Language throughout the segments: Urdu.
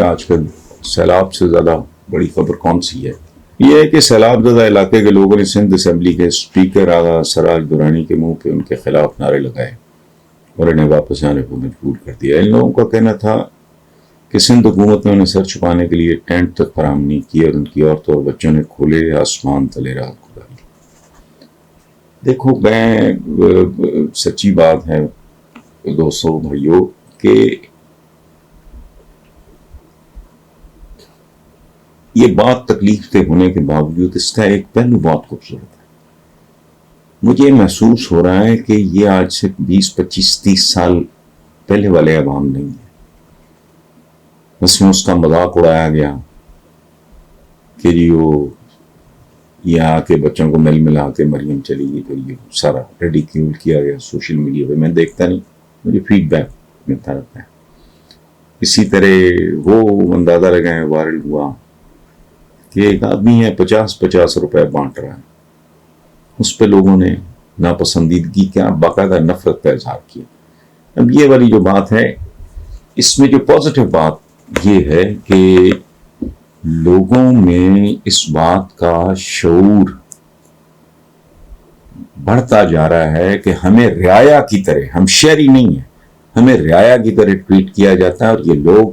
آج کل سیلاب سے زیادہ بڑی خبر کون سی ہے؟ یہ ہے کہ سیلاب زدہ علاقے کے لوگوں نے سندھ اسمبلی کے اسپیکر آغا سراج درانی کے منہ پہ ان کے خلاف نعرے لگائے اور انہیں واپس آنے کو مجبور کر دیا۔ ان لوگوں کا کہنا تھا کہ سندھ حکومت نے انہیں سر چھپانے کے لیے ٹینٹ تک فراہم نہیں کیے اور ان کی عورتوں اور بچوں نے کھلے آسمان تلے رات گزاری۔ دیکھو، میں سچی بات ہے دوستوں بھائیوں کہ یہ بات تکلیف دہ ہونے کے باوجود اس کا ایک پہلو بہت خوبصورت ہے۔ مجھے محسوس ہو رہا ہے کہ یہ آج سے 20 25 30 سال پہلے والے عوام نہیں ہیں۔ اس میں اس کا مذاق اڑایا گیا کہ جی وہ یہاں کے بچوں کو مل ملا کے مریم چلی گئی، پھر یہ سارا ریڈیکیول کیا گیا سوشل میڈیا پہ۔ میں دیکھتا نہیں، مجھے فیڈ بیک ملتا رہتا ہے۔ اسی طرح وہ اندازہ لگائیں وائرل ہوا کہ ایک آدمی ہے 50 روپے بانٹ رہا ہے، اس پہ لوگوں نے ناپسندیدگی کیا، باقاعدہ نفرت کا اظہار کیا۔ اب یہ والی جو بات ہے، اس میں جو پازیٹیو بات یہ ہے کہ لوگوں میں اس بات کا شعور بڑھتا جا رہا ہے کہ ہمیں رعایا کی طرح، ہم شہری نہیں ہیں، ہمیں رعایا کی طرح ٹریٹ کیا جاتا ہے، اور یہ لوگ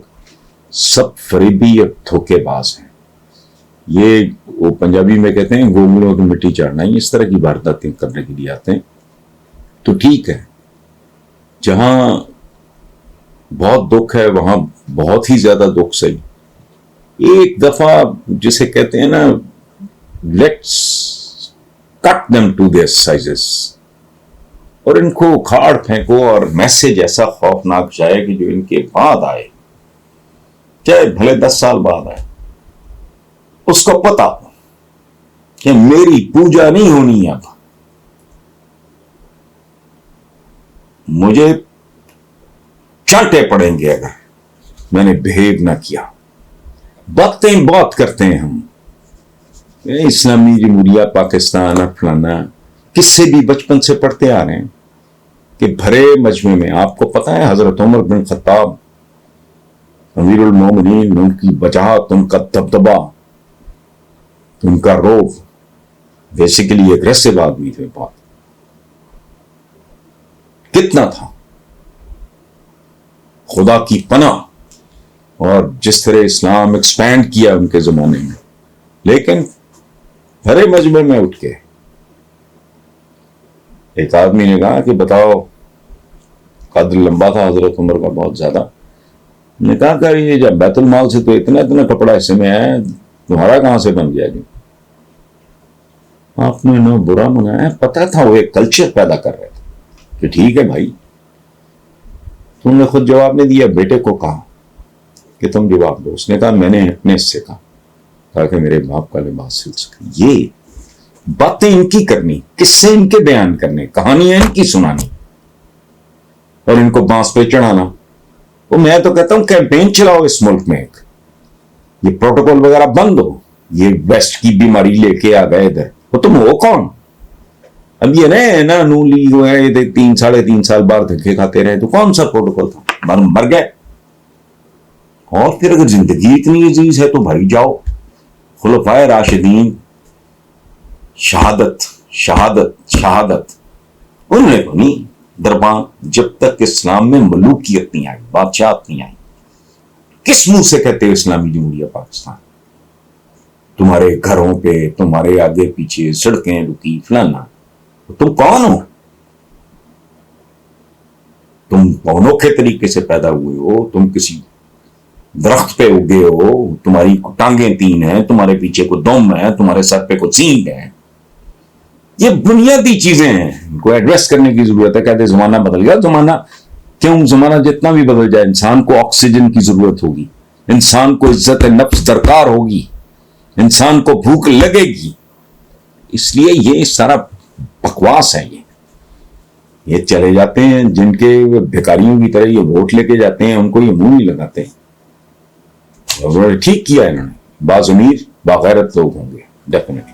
سب فریبی اور دھوکے باز ہیں۔ یہ وہ پنجابی میں کہتے ہیں گوگلوں کی مٹی چڑھنا، اس طرح کی وارداتیں کرنے کے لیے آتے ہیں۔ تو ٹھیک ہے، جہاں بہت دکھ ہے وہاں بہت ہی زیادہ دکھ صحیح۔ ایک دفعہ جسے کہتے ہیں نا let's cut them to their sizes، اور ان کو اکھاڑ پھینکو اور میسج ایسا خوفناک جائے کہ جو ان کے بعد آئے، چاہے بھلے 10 سال بعد آئے، اس کو پتا کہ میری پوجا نہیں ہونی، اب مجھے چانٹے پڑیں گے اگر میں نے بہیو نہ کیا۔ باتیں بہت کرتے ہیں ہم، اسلامی جمہوریہ پاکستان اور فلانا، کس سے بھی بچپن سے پڑھتے آ رہے ہیں کہ بھرے مجمع میں آپ کو پتا ہے حضرت عمر بن خطاب امیر المومنین، ان کی وجاہت، ان کا دبدبا، ان کا روب، بیسیکلی اگریسو آدمی تھے، بات کتنا تھا، خدا کی پناہ، اور جس طرح اسلام ایکسپینڈ کیا ان کے زمانے میں۔ لیکن بھرے مجمع میں اٹھ کے ایک آدمی نے کہا کہ بتاؤ، قد لمبا تھا حضرت عمر کا بہت زیادہ، نے کہا کہ یہ جب بیت المال سے تو اتنا کپڑا حصے میں ہے، تمہارا کہاں سے بن گیا؟ جی آپ نے نہ برا منایا، پتا تھا وہ ایک کلچر پیدا کر رہے تھے کہ ٹھیک ہے بھائی، تم نے خود جواب نہیں دیا، بیٹے کو کہا کہ تم جواب دو۔ اس نے کہا میں نے اپنے حصے کہا تاکہ میرے باپ کا لباس سل سکے۔ یہ باتیں ان کی کرنی، قصے ان کے بیان کرنے، کہانیاں ان کی سنانی، اور ان کو بانس پہ چڑھانا۔ وہ میں تو کہتا ہوں کیمپین چلاؤ اس ملک میں، ایک یہ پروٹوکول وغیرہ بند ہو۔ یہ ویسٹ کی بیماری لے کے آ گئے ادھر، وہ تم ہو کون؟ اب یہ نا نون لیگ ہوئے 3 سال بعد دھکے کھاتے رہے، تو کون سا پروٹوکول تھا؟ مر گئے۔ اور پھر اگر زندگی اتنی عزیز ہے تو بھائی جاؤ، خلفائے راشدین، شہادت شہادت شہادت، انہوں نے تو نہیں دربان، جب تک اسلام میں ملوکیت نہیں آئی، بادشاہت نہیں آئی۔ کس منہ سے کہتے ہو اسلامی جمہوریہ پاکستان؟ تمہارے گھروں پہ، تمہارے آگے پیچھے سڑکیں رکی، فلانا، تم کون ہو؟ تم انوکھے طریقے سے پیدا ہوئے ہو، تم کسی درخت پہ اگے ہو، تمہاری ٹانگیں 3 ہیں، تمہارے پیچھے کو دم ہے، تمہارے سر پہ کو سینگ ہے۔ یہ بنیادی چیزیں ہیں، ان کو ایڈریس کرنے کی ضرورت ہے۔ کہتے زمانہ بدل گیا، زمانہ کیوں؟ زمانہ جتنا بھی بدل جائے، انسان کو آکسیجن کی ضرورت ہوگی، انسان کو عزت نفس درکار ہوگی، انسان کو بھوک لگے گی۔ اس لیے یہ سارا بکواس ہے۔ یہ چلے جاتے ہیں جن کے بھکاریوں کی طرح یہ ووٹ لے کے جاتے ہیں، ان کو یہ منہ نہیں لگاتے۔ اور ٹھیک کیا انہوں نے، باضمیر باغیرت لوگ ہوں گے ڈیفینیٹلی۔